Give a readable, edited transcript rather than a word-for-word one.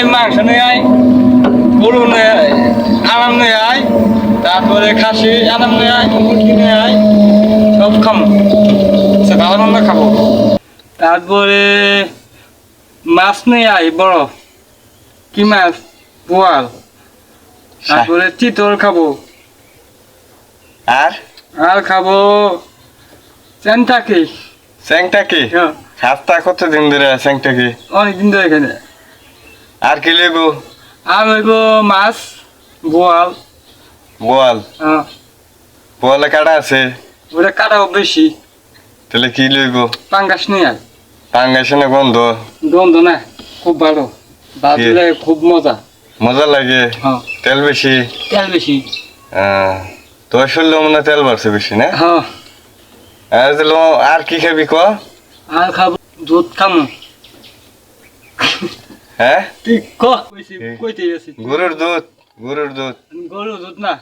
মাংস নিয়ে আয়, গরু নিয়ে আয়, আরাম নিয়ে আয়, তারপরে খাসি আরাম নিয়ে আয়, মুরগি নিয়ে আয়, সব খামো, সে ভালো মন্দ খাবো। তারপরে মাছ নিয়ে আয় বড়, কি মাছ, বোয়াল, তারপরে চিতল খাবো, আর আর খাবো চেংটাকি। স্যাংটাকি হ্যাঁ, হাতটা কতদিন ধরে স্যাংটাকি? অনেকদিন ধরে এখানে। আর কি লইব? আর হইব মাছ, বোয়াল। বোয়াল, হ্যাঁ, বোয়ালে কাটা আছে, ওটা কাটাও বেশি। তাহলে কি লইব? পাঙ্গাস নিয়ে আয়, পাঙ্গাসে না গন্ধ? গন্ধ না, খুব ভালো, ভাজলে খুব মজা। মজা লাগে? হ্যাঁ, তেল বেশি? তেল বেশি। তোর শরীরে মনে হয় তেল বাড়ছে বেশি না? হ্যাঁ, আর কি খাবি ক? আর খাবো দুধ খামো। হ্যাঁ, ঠিক ক, কইতে গেছি গরুর দুধ, গরুর দুধ। গরু দুধ না।